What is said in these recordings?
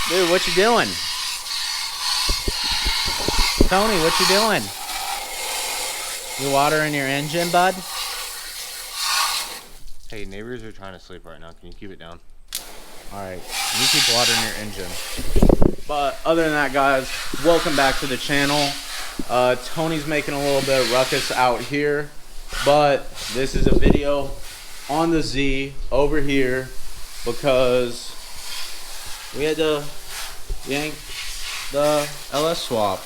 Dude, what you doing? Tony, what you doing? You watering your engine, bud? Hey, neighbors are trying to sleep right now. Can you keep it down? Alright, you keep watering your engine. But other than that, guys, welcome back to the channel. Tony's making a little bit of ruckus out here, but this is a video on the Z over here because we had to yank the LS swap,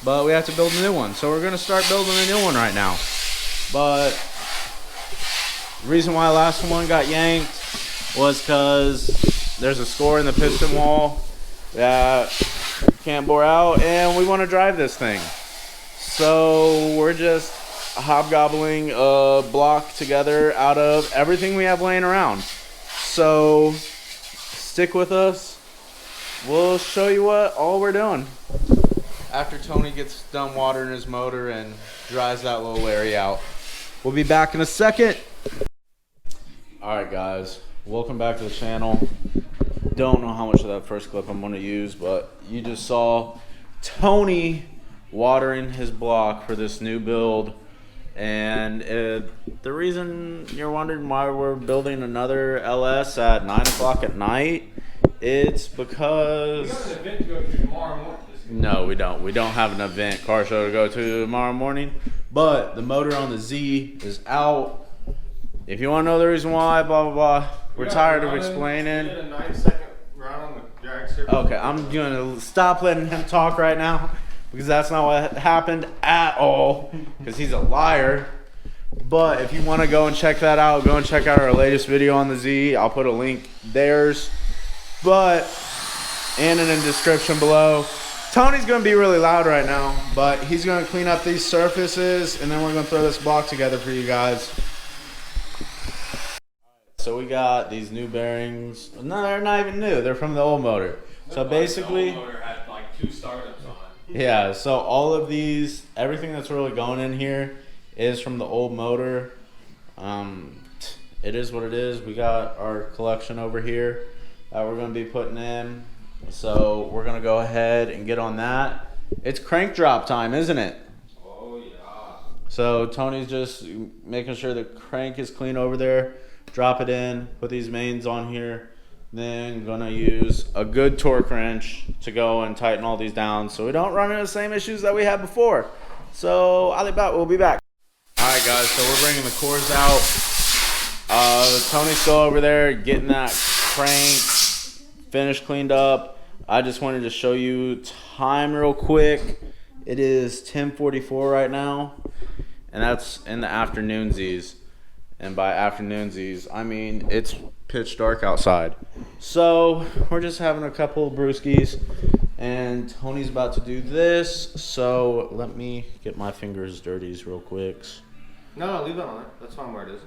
but we have to build a new one. So we're gonna start building a new one right now. But the reason why the last one got yanked was because there's a score in the piston wall that can't bore out, and we want to drive this thing. So we're just hobgobbling a block together out of everything we have laying around. So stick with us. We'll show you what all we're doing after Tony gets done watering his motor and dries that little area out. We'll be back in a second. Alright guys, welcome back to the channel. Don't know how much of that first clip I'm going to use, but you just saw Tony watering his block for this new build. And the reason you're wondering why we're building another LS at 9 o'clock at night, it's because... We have an event to go to tomorrow morning. No, we don't. We don't have an event car show to go to tomorrow morning. But the motor on the Z is out. If you want to know the reason why, blah, blah, blah. We're tired of explaining. Did a 9-second run on the drag strip. Okay, I'm going to stop letting him talk right now because that's not what happened at all because he's a liar. But if you want to go and check that out, go and check out our latest video on the Z. I'll put a link theirs. And in the description below. Tony's going to be really loud right now, but he's going to clean up these surfaces and then we're going to throw this block together for you guys. So we got these new bearings. No, they're not even new. They're from the old motor. So basically, the old motor had like 2 startups on it. Yeah, so all of these, everything that's really going in here is from the old motor. It is what it is. We got our collection over here that we're going to be putting in. So we're going to go ahead and get on that. It's crank drop time, isn't it? Oh, yeah. So Tony's just making sure the crank is clean over there. Drop it in, put these mains on here. Then gonna use a good torque wrench to go and tighten all these down so we don't run into the same issues that we had before. So we'll be back. Alright guys, so we're bringing the cores out. Tony's still over there getting that crank finished, cleaned up. I just wanted to show you time real quick. It is 10:44 right now, and that's in the afternoonsies. And by afternoonsies, I mean it's pitch dark outside. So we're just having a couple of brewskis, and Tony's about to do this. So let me get my fingers dirties real quick. No, leave that on there. That's fine where it is.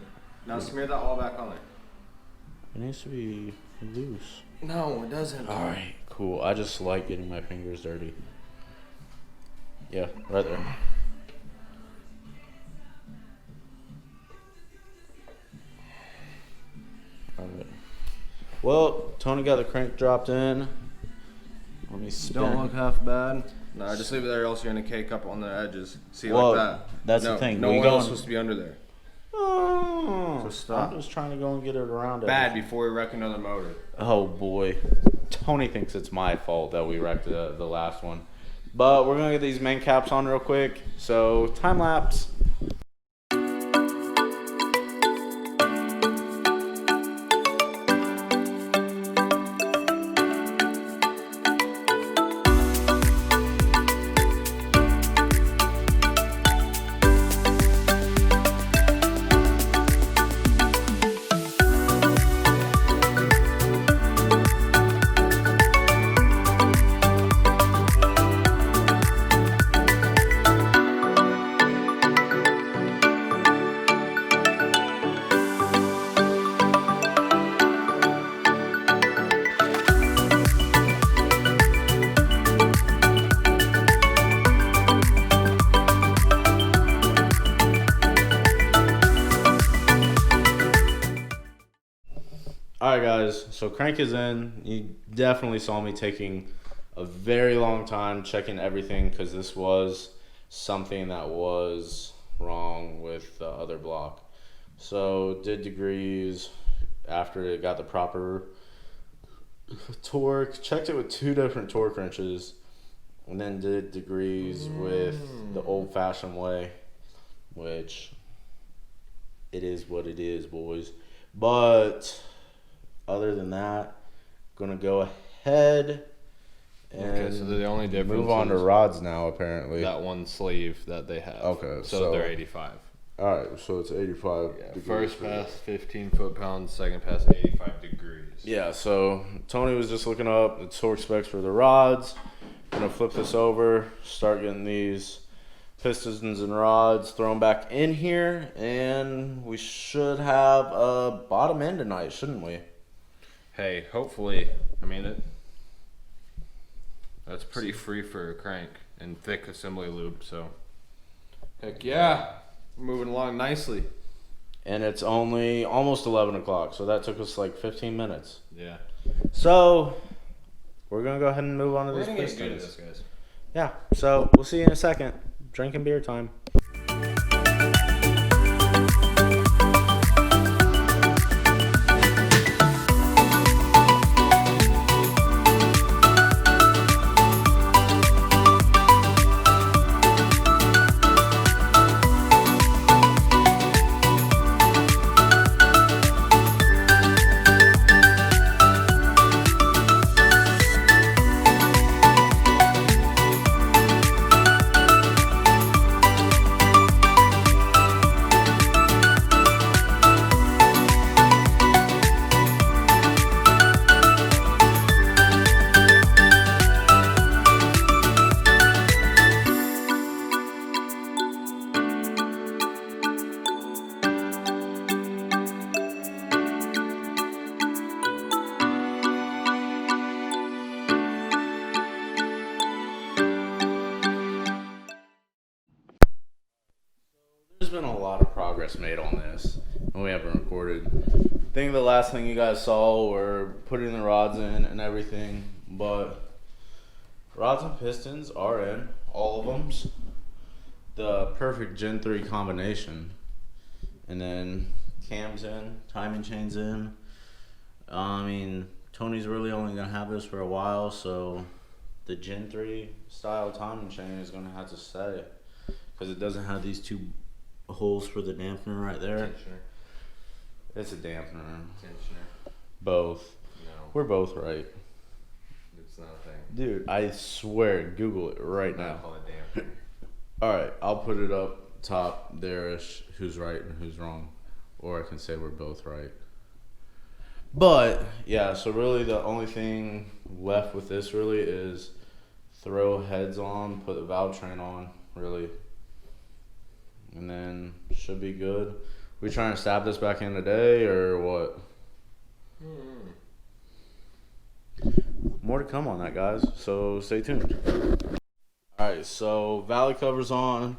Now smear that all back on there. It needs to be loose. No, it doesn't. All right, cool. I just like getting my fingers dirty. Yeah, right there. Alright. Well, Tony got the crank dropped in. Let me spin. Don't look half bad. No, just leave it there, else you're gonna cake up on the edges. See, Well, like that. that's no, the thing. No We oil's going- supposed to be under there. Oh, So stop. I'm just trying to go and get it around. Bad before we wreck another motor. Oh boy, Tony thinks it's my fault that we wrecked the last one. But we're gonna get these main caps on real quick. So time lapse. guys, so crank is in. You definitely saw me taking a very long time checking everything because this was something that was wrong with the other block. So did degrees after it got the proper torque, checked it with 2 different torque wrenches, and then did degrees with the old-fashioned way, which it is what it is, boys. But other than that, gonna go ahead and okay, so the only difference move on to is rods now, apparently. that one sleeve that they have. Okay, so they're 85. All right, so it's 85 degrees. First pass 15 foot-pounds, second pass 85 degrees. Yeah, so Tony was just looking up the torque specs for the rods. Gonna flip this over, start getting these pistons and rods thrown back in here, and we should have a bottom end tonight, shouldn't we? Hey, hopefully, I mean, that's pretty free for a crank and thick assembly lube, so heck yeah, moving along nicely. And it's only almost 11 o'clock, so that took us like 15 minutes. Yeah. So we're gonna go ahead and move on to We're these gonna get pistons. good at this, guys. Yeah, so we'll see you in a second. Drinking beer time. There's been a lot of progress made on this, and we haven't recorded. I think the last thing you guys saw were putting the rods in and everything, but rods and pistons are in, all of them. The perfect Gen 3 combination. And then cams in, timing chains in. I mean, Tony's really only going to have this for a while, so the Gen 3 style timing chain is going to have to stay because it doesn't have these 2 holes for the dampener right there. Tensioner. It's a dampener. Tensioner. Both. No, We're both right. it's not a thing. Dude, I swear, Google it right I now. call it dampener. Alright, I'll put it up top there-ish, who's right and who's wrong. Or I can say we're both right. But, yeah, so really the only thing left with this really is throw heads on, put the valve train on, really. And then should be good. We trying to stab this back in today or what? More to come on that, guys. So stay tuned. Alright, so valley covers on.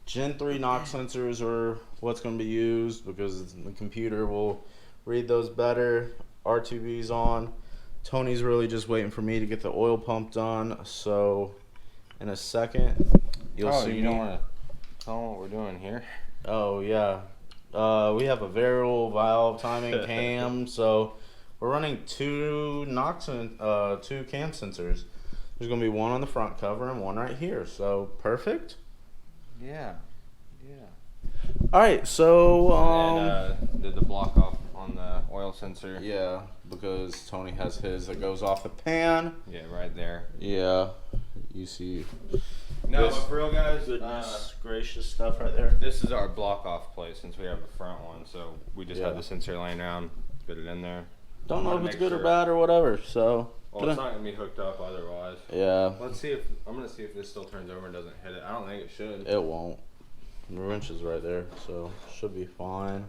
Gen 3 knock sensors are what's going to be used because the computer will read those better. R2B's on. Tony's really just waiting for me to get the oil pump done. So in a second, you'll see you don't want to tell them what we're doing here? Oh, yeah. We have a variable valve timing cam, so we're running 2 2 cam sensors. There's going to be one on the front cover and one right here, so perfect. Yeah. All right, so And did the block off on the oil sensor? yeah, because Tony has his that goes off the pan. Yeah, right there. Yeah, you see. No, This- but for real, guys, Goodness gracious stuff right there. this is our block off place since we have the front one. So we just Yeah. had the sensor laying around, fit it in there. Don't know if Wanna it's make good or sure- bad or whatever. So Well, it's not gonna be hooked up otherwise. yeah, Let's see if I'm gonna see if this still turns over and doesn't hit it. I don't think it should. it won't. The wrench is right there, so should be fine.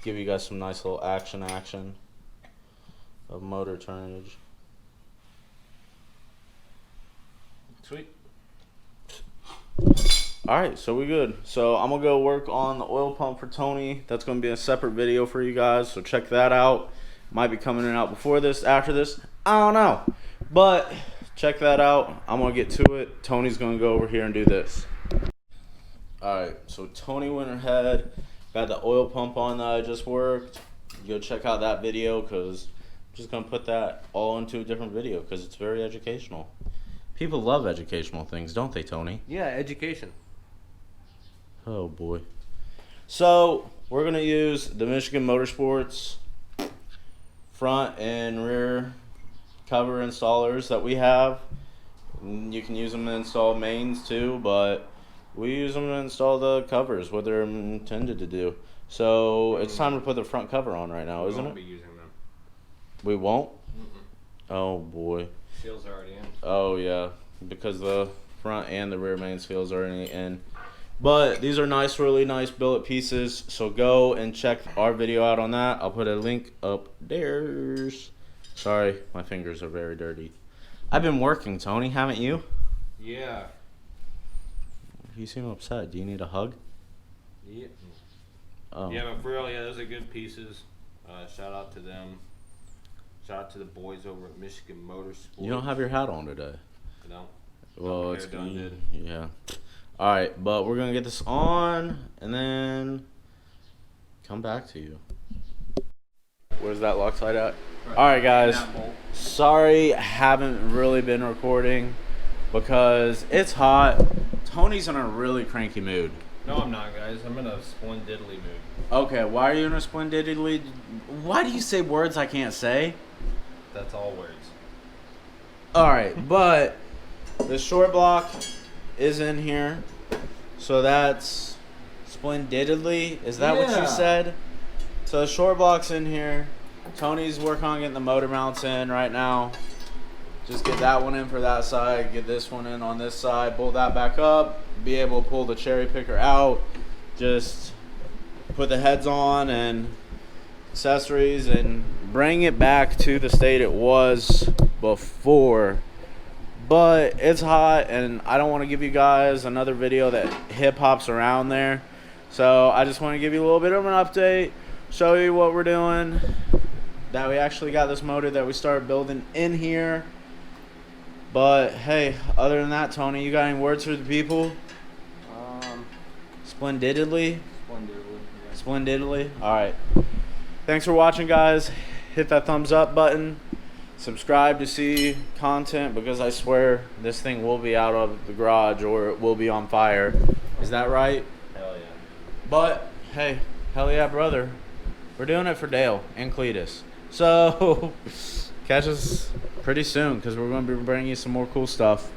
Give you guys some nice little action of motor turnage. Sweet. Alright, so we good. So I'm gonna go work on the oil pump for Tony. That's gonna be a separate video for you guys, so check that out. Might be coming out before this, after this. I don't know. But check that out. I'm going to get to it. Tony's going to go over here and do this. Alright, so Tony went ahead, got the oil pump on that I just worked. Go check out that video because I'm just going to put that all into a different video because it's very educational. People love educational things, don't they, Tony? Yeah, education. Oh, boy. So, we're going to use the Michigan Motorsports front and rear cover installers that we have. You can use them to install mains too, but we use them to install the covers, what they're intended to do. So it's time to put the front cover on right now, isn't it? We won't be using them. We won't? Mm-mm. Oh boy. Seals are already in. Oh yeah, because the front and the rear main seals are already in. But these are nice, really nice billet pieces. So go and check our video out on that. I'll put a link up there. Sorry, my fingers are very dirty. I've been working, Tony, haven't you? Yeah. You seem upset. Do you need a hug? Yeah. Oh. Yeah, but for real, yeah, those are good pieces. Shout out to them. Shout out to the boys over at Michigan Motorsports. You don't have your hat on today. No. Well, it's done did. Yeah. All right, but we're gonna get this on and then come back to you. Where's that Loctite at? All right, guys. Sorry, haven't really been recording because it's hot. Tony's in a really cranky mood. No, I'm not, guys. I'm in a splendidly mood. Okay, why are you in a splendidly? Why do you say words I can't say? That's all words. All right, but the short block is in here, so that's splendidly. Is that what Yeah. you said? So the short block's in here. Tony's working on getting the motor mounts in right now. Just get that one in for that side, get this one in on this side, pull that back up, be able to pull the cherry picker out, just put the heads on and accessories and bring it back to the state it was before. But it's hot and I don't want to give you guys another video that hip hops around there. So I just want to give you a little bit of an update, show you what we're doing, that we actually got this motor that we started building in here. But hey, other than that, Tony, you got any words for the people? Splendidly? Splendidly? Alright. Thanks for watching, guys. Hit that thumbs up button. Subscribe to see content because I swear this thing will be out of the garage or it will be on fire. Is that right? Hell yeah. But hey, hell yeah, brother. We're doing it for Dale and Cletus. So catch us pretty soon because we're going to be bringing you some more cool stuff.